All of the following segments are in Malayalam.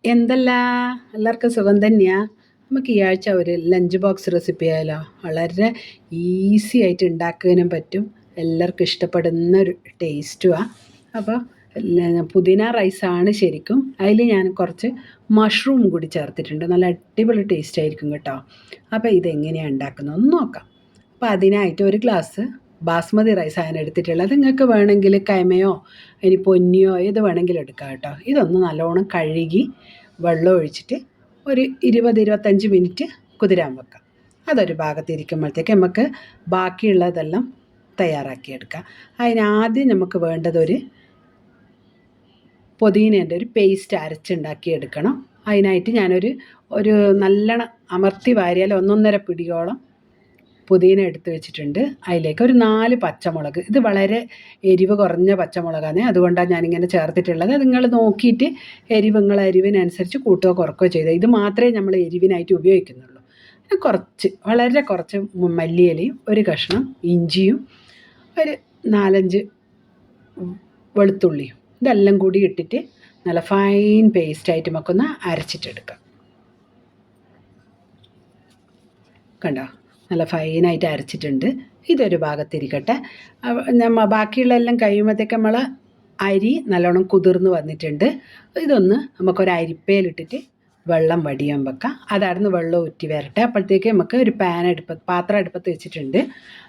എന്തല്ല എല്ലാവർക്കും സുഖം തന്നെയാ. നമുക്ക് ഈ ആഴ്ച ഒരു ലഞ്ച് ബോക്സ് റെസിപ്പി ആയാലോ? വളരെ ഈസി ആയിട്ട് ഉണ്ടാക്കാനും പറ്റും, എല്ലാവർക്കും ഇഷ്ടപ്പെടുന്ന ഒരു ടേസ്റ്റുമാണ്. അപ്പോൾ പുതിന റൈസാണ് ശരിക്കും. അതിൽ ഞാൻ കുറച്ച് മഷ്റൂം കൂടി ചേർത്തിട്ടുണ്ട്. നല്ല അടിപൊളി ടേസ്റ്റ് ആയിരിക്കും കേട്ടോ. അപ്പോൾ ഇതെങ്ങനെയാണ് ഉണ്ടാക്കുന്നത് ഒന്ന് നോക്കാം. അപ്പോൾ അതിനായിട്ട് ഒരു ഗ്ലാസ് ബാസ്മതി റൈസാണ് എടുത്തിട്ടുള്ളത്. നിങ്ങൾക്ക് വേണമെങ്കിൽ കൈമയോ ഇനി പൊന്നിയോ ഏത് വേണമെങ്കിലും എടുക്കാം കേട്ടോ. ഇതൊന്ന് നല്ലോണം കഴുകി വെള്ളം ഒഴിച്ചിട്ട് ഒരു 20-25 മിനിറ്റ് കുതിരാൻ വെക്കാം. അതൊരു ഭാഗത്തിരിക്കുമ്പോഴത്തേക്ക് നമുക്ക് ബാക്കിയുള്ളതെല്ലാം തയ്യാറാക്കിയെടുക്കാം. അതിനാദ്യം നമുക്ക് വേണ്ടതൊരു പുതിനേൻ്റെ ഒരു പേസ്റ്റ് അരച്ചുണ്ടാക്കിയെടുക്കണം. അതിനായിട്ട് ഒരു നല്ലോണം അമർത്തി വാരിയാൽ 1.5 പിടിയോളം പുതിന എടുത്ത് വെച്ചിട്ടുണ്ട്. അതിലേക്ക് ഒരു 4 പച്ചമുളക്. ഇത് വളരെ എരിവ് കുറഞ്ഞ പച്ചമുളകാണ്, അതുകൊണ്ടാണ് ഞാനിങ്ങനെ ചേർത്തിട്ടുള്ളത്. അത് നിങ്ങൾ നോക്കിയിട്ട് നിങ്ങളെ എരിവിനനുസരിച്ച് കൂട്ടുകയോ കുറക്കുകയോ ചെയ്താൽ. ഇത് മാത്രമേ നമ്മൾ എരിവിനായിട്ട് ഉപയോഗിക്കുന്നുള്ളൂ. വളരെ കുറച്ച് മല്ലിയിലയും ഒരു കഷ്ണം ഇഞ്ചിയും ഒരു 4-5 വെളുത്തുള്ളിയും ഇതെല്ലാം കൂടി ഇട്ടിട്ട് നല്ല ഫൈൻ പേസ്റ്റായിട്ട് നമുക്കൊന്ന് അരച്ചിട്ടെടുക്കാം. കണ്ടോ, നല്ല ഫൈനായിട്ട് അരച്ചിട്ടുണ്ട്. ഇതൊരു ഭാഗത്തിരിക്കട്ടെ. ബാക്കിയുള്ള എല്ലാം കഴിയുമ്പോഴത്തേക്ക് നമ്മൾ അരി നല്ലോണം കുതിർന്ന് വന്നിട്ടുണ്ട്. ഇതൊന്ന് നമുക്കൊരു അരിപ്പയിലിട്ടിട്ട് വെള്ളം വടിയാൻ വെക്കാം. അതവിടുന്ന് വെള്ളം ഊറ്റി വരട്ടെ. അപ്പോഴത്തേക്ക് നമുക്ക് ഒരു പാത്രം അടുപ്പത്ത് വെച്ചിട്ടുണ്ട്.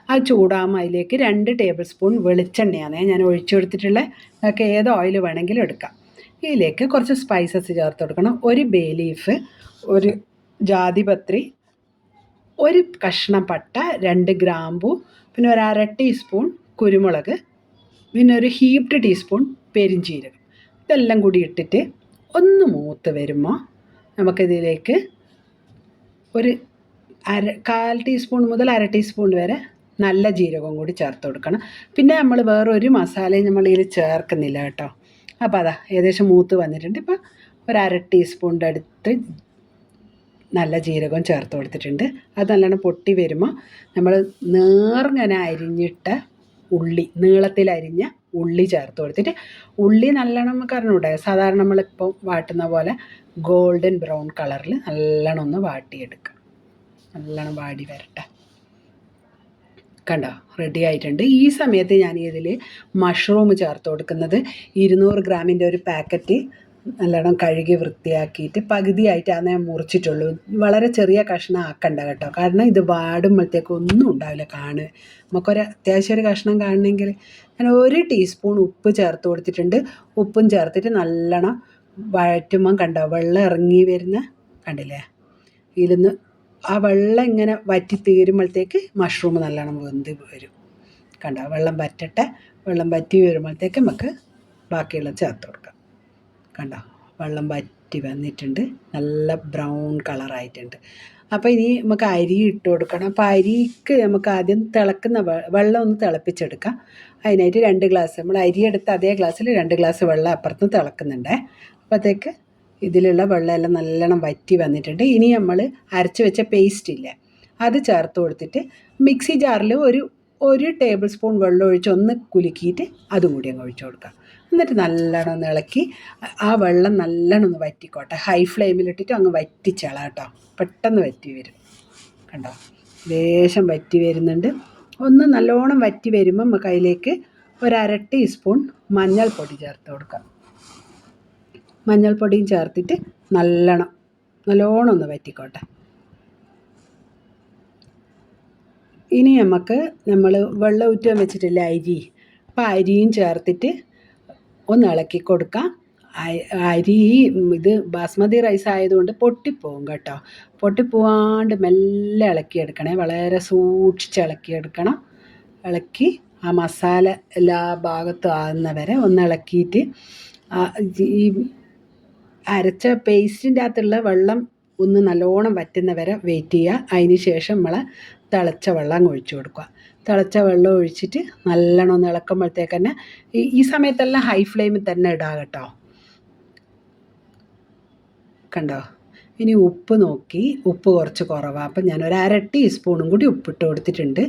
അത് ചൂടാകുമ്പോൾ അതിലേക്ക് 2 ടേബിൾ സ്പൂൺ വെളിച്ചെണ്ണയാണ് ഞാൻ ഒഴിച്ചു കൊടുത്തിട്ടുള്ളത്. നിങ്ങൾക്ക് ഏത് ഓയിൽ വേണമെങ്കിലും എടുക്കാം. ഇതിലേക്ക് കുറച്ച് സ്പൈസസ് ചേർത്ത് കൊടുക്കണം. ഒരു ബേ ലീഫ്, ഒരു ജാതിപത്രി, ഒരു കഷ്ണം പട്ട, 2 ഗ്രാമ്പു, പിന്നെ ഒരു 1/2 ടീസ്പൂൺ കുരുമുളക്, പിന്നെ ഒരു ഹീപ്ഡ് ടീസ്പൂൺ പെരിഞ്ചീരകം. ഇതെല്ലാം കൂടി ഇട്ടിട്ട് ഒന്ന് മൂത്ത് വരുമ്പോൾ നമുക്കിതിലേക്ക് ഒരു 1/4 ടീസ്പൂൺ മുതൽ 1/2 ടീസ്പൂൺ വരെ നല്ല ജീരകവും കൂടി ചേർത്ത് കൊടുക്കണം. പിന്നെ നമ്മൾ വേറൊരു മസാലയും നമ്മളിതിൽ ചേർക്കുന്നില്ല കേട്ടോ. അപ്പോൾ അതാ ഏകദേശം മൂത്ത് വന്നിട്ടുണ്ട്. ഇപ്പോൾ ഒരു 1/2 ടീസ്പൂണിൻ്റെ അടുത്ത് നല്ല ജീരകവും ചേർത്ത് കൊടുത്തിട്ടുണ്ട്. അത് നല്ലോണം പൊട്ടി വരുമ്പോൾ നമ്മൾ നേർങ്ങനെ അരിഞ്ഞിട്ട ഉള്ളി, നീളത്തിലരിഞ്ഞ ഉള്ളി ചേർത്ത് കൊടുത്തിട്ട്, ഉള്ളി നല്ലോണം നമുക്ക് അറിഞ്ഞൂടെ, സാധാരണ നമ്മളിപ്പോൾ വാട്ടുന്ന പോലെ ഗോൾഡൻ ബ്രൗൺ കളറിൽ നല്ലോണം ഒന്ന് വാട്ടിയെടുക്കുക. നല്ലോണം വാടി വരട്ടെ. കണ്ടോ, റെഡി ആയിട്ടുണ്ട്. ഈ സമയത്ത് ഞാൻ ഇതിൽ മഷ്റൂം ചേർത്ത് കൊടുക്കുന്നത് 200 ഗ്രാമിൻ്റെ ഒരു പാക്കറ്റ് നല്ലോണം കഴുകി വൃത്തിയാക്കിയിട്ട് പകുതിയായിട്ടാണ് ഞാൻ മുറിച്ചിട്ടുള്ളൂ. വളരെ ചെറിയ കഷ്ണം ആക്കണ്ട കേട്ടോ, കാരണം ഇത് വാടുമ്പോഴത്തേക്കും ഒന്നും ഉണ്ടാവില്ല. നമുക്കൊരു അത്യാവശ്യം ഒരു കഷ്ണം കാണണമെങ്കിൽ ഞാൻ 1 ടീസ്പൂൺ ഉപ്പ് ചേർത്ത് കൊടുത്തിട്ടുണ്ട്. ഉപ്പും ചേർത്തിട്ട് നല്ലോണം വഴറ്റുമ്പം കണ്ടോ വെള്ളം ഇറങ്ങി വരുന്ന കണ്ടില്ലേ. ഇതിന്ന് ആ വെള്ളം ഇങ്ങനെ വറ്റി തീരുമ്പോഴത്തേക്ക് മഷ്റൂം നല്ലോണം വെന്ത് വരും. കണ്ടോ, വെള്ളം വറ്റട്ടെ. വെള്ളം വറ്റി വരുമ്പോഴത്തേക്ക് നമുക്ക് ബാക്കിയുള്ള ചേർത്ത് കൊടുക്കാം. കണ്ടോ, വെള്ളം വറ്റി വന്നിട്ടുണ്ട്, നല്ല ബ്രൗൺ കളറായിട്ടുണ്ട്. അപ്പോൾ ഇനി നമുക്ക് അരി ഇട്ട് കൊടുക്കണം. അപ്പോൾ അരിക്ക് നമുക്ക് ആദ്യം തിളക്കുന്ന വെള്ളം ഒന്ന് തിളപ്പിച്ചെടുക്കാം. അതിനായിട്ട് 2 ഗ്ലാസ്, നമ്മൾ അരി എടുത്ത അതേ ഗ്ലാസ്സിൽ 2 ഗ്ലാസ് വെള്ളം അപ്പുറത്ത് തിളക്കുന്നുണ്ട്. അപ്പോഴത്തേക്ക് ഇതിലുള്ള വെള്ളമെല്ലാം നല്ലോണം വറ്റി വന്നിട്ടുണ്ട്. ഇനി നമ്മൾ അരച്ച് വെച്ച പേസ്റ്റ് ഇല്ലേ, അത് ചേർത്ത് കൊടുത്തിട്ട് മിക്സി ജാറിൽ ഒരു ടേബിൾ സ്പൂൺ വെള്ളം ഒഴിച്ച് ഒന്ന് കുലുക്കിയിട്ട് അതും കൂടി അങ്ങ് ഒഴിച്ചു കൊടുക്കാം. എന്നിട്ട് നല്ലോണം ഒന്ന് ഇളക്കി ആ വെള്ളം നല്ലോണം ഒന്ന് വറ്റിക്കോട്ടെ. ഹൈ ഫ്ലെയിമിലിട്ടിട്ട് അങ്ങ് വറ്റിച്ചേളാം കേട്ടോ, പെട്ടെന്ന് വറ്റി വരും. കണ്ടോ, ലേശം വറ്റി വരുന്നുണ്ട്. ഒന്ന് നല്ലോണം വറ്റി വരുമ്പം നമുക്ക് അതിലേക്ക് ഒരു 1/2 ടീസ്പൂൺ മഞ്ഞൾപ്പൊടി ചേർത്ത് കൊടുക്കാം. മഞ്ഞൾപ്പൊടിയും ചേർത്തിട്ട് നല്ലോണം ഒന്ന് വറ്റിക്കോട്ടെ. ഇനി നമ്മൾ വെള്ളം ഊറ്റാൻ വെച്ചിട്ടില്ല അരി, അപ്പോൾ അരിയും ചേർത്തിട്ട് ഒന്ന് ഇളക്കി കൊടുക്കാം. അരി ഇത് ബാസ്മതി റൈസ് ആയതുകൊണ്ട് പൊട്ടിപ്പോവും കേട്ടോ. പൊട്ടിപ്പോവാണ്ട് മെല്ലെ ഇളക്കിയെടുക്കണേ, വളരെ സൂക്ഷിച്ച് ഇളക്കിയെടുക്കണം. ഇളക്കി ആ മസാല എല്ലാ ഭാഗത്തും ആകുന്നവരെ ഒന്ന് ഇളക്കിയിട്ട് ഈ അരച്ച പേസ്റ്റിൻ്റെ അകത്തുള്ള വെള്ളം ഒന്ന് നല്ലോണം വറ്റുന്നവരെ വെയിറ്റ് ചെയ്യുക. അതിന് ശേഷം നമ്മൾ തിളച്ച വെള്ളം ഒഴിച്ചു കൊടുക്കുക. തിളച്ച വെള്ളം ഒഴിച്ചിട്ട് നല്ലോണം ഒന്ന് ഇളക്കുമ്പോഴത്തേക്ക് തന്നെ ഈ സമയത്തെല്ലാം ഹൈ ഫ്ലെയിമിൽ തന്നെ ഇടുക കേട്ടോ. കണ്ടോ, ഇനി ഉപ്പ് നോക്കി, ഉപ്പ് കുറച്ച് കുറവാണ്. അപ്പം ഞാൻ ഒരു 1/2 ടീസ്പൂണും കൂടി ഉപ്പിട്ട് കൊടുത്തിട്ടുണ്ട്.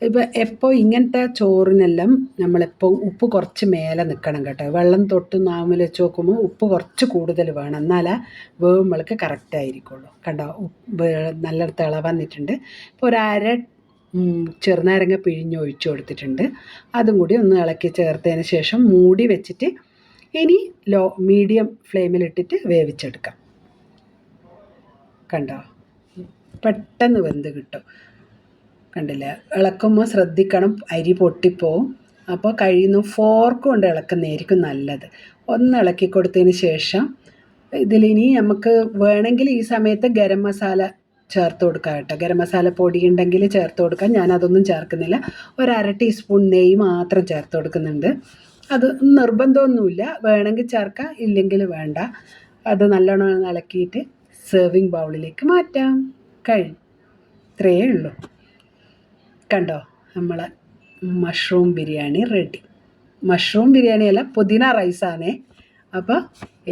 ഇപ്പം എപ്പോൾ ഇങ്ങനത്തെ ചോറിനെല്ലാം നമ്മളെപ്പോൾ ഉപ്പ് കുറച്ച് മേലെ നിൽക്കണം കേട്ടോ. വെള്ളം തൊട്ട് നാവിൽ വെച്ച് നോക്കുമ്പോൾ ഉപ്പ് കുറച്ച് കൂടുതൽ വേണം, എന്നാലേ വേവുമ്പോഴേക്ക് കറക്റ്റ് ആയിരിക്കുള്ളൂ. കണ്ടോ, നല്ല തിള വന്നിട്ടുണ്ട്. ഇപ്പോൾ ചെറുനാരങ്ങ പിഴിഞ്ഞൊഴിച്ച് കൊടുത്തിട്ടുണ്ട്. അതും കൂടി ഒന്ന് ഇളക്കി ചേർത്തതിന് ശേഷം മൂടി വെച്ചിട്ട് ഇനി മീഡിയം ഫ്ലെയിമിലിട്ടിട്ട് വേവിച്ചെടുക്കാം. കണ്ടോ, പെട്ടെന്ന് വെന്ത് കിട്ടും. കണ്ടില്ലേ, ഇളക്കുമ്പോൾ ശ്രദ്ധിക്കണം, അരി പൊട്ടിപ്പോവും. അപ്പോൾ കഴിയുന്നു ഫോർക്ക് കൊണ്ട് ഇളക്കുന്നതായിരിക്കും നല്ലത്. ഒന്ന് ഇളക്കി കൊടുത്തതിന് ശേഷം ഇതിലിനി നമുക്ക് വേണമെങ്കിൽ ഈ സമയത്ത് ഗരം മസാല ചേർത്ത് കൊടുക്കാം കേട്ടോ. ഗരം മസാല പൊടി ഉണ്ടെങ്കിൽ ചേർത്ത് കൊടുക്കാം. ഞാനതൊന്നും ചേർക്കുന്നില്ല. 1/2 ടീസ്പൂൺ നെയ്യ് മാത്രം ചേർത്ത് കൊടുക്കുന്നുണ്ട്. അത് നിർബന്ധമൊന്നുമില്ല, വേണമെങ്കിൽ ചേർക്കാം, ഇല്ലെങ്കിൽ വേണ്ട. അത് നല്ലോണം ഇളക്കിയിട്ട് സെർവിങ് ബൗളിലേക്ക് മാറ്റാം. ഇത്രയേ ഉള്ളൂ. കണ്ടോ, നമ്മളെ മഷ്റൂം ബിരിയാണി റെഡി. മഷ്റൂം ബിരിയാണിയല്ല, പുതിന റൈസാണേ. അപ്പോൾ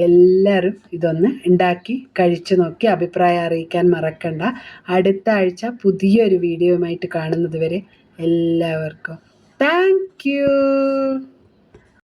എല്ലാവരും ഇതൊന്ന് ഉണ്ടാക്കി കഴിച്ച് നോക്കി അഭിപ്രായം അറിയിക്കാൻ മറക്കണ്ട. അടുത്ത ആഴ്ച പുതിയൊരു വീഡിയോയുമായിട്ട് കാണുന്നത് വരെ എല്ലാവർക്കും താങ്ക് യു.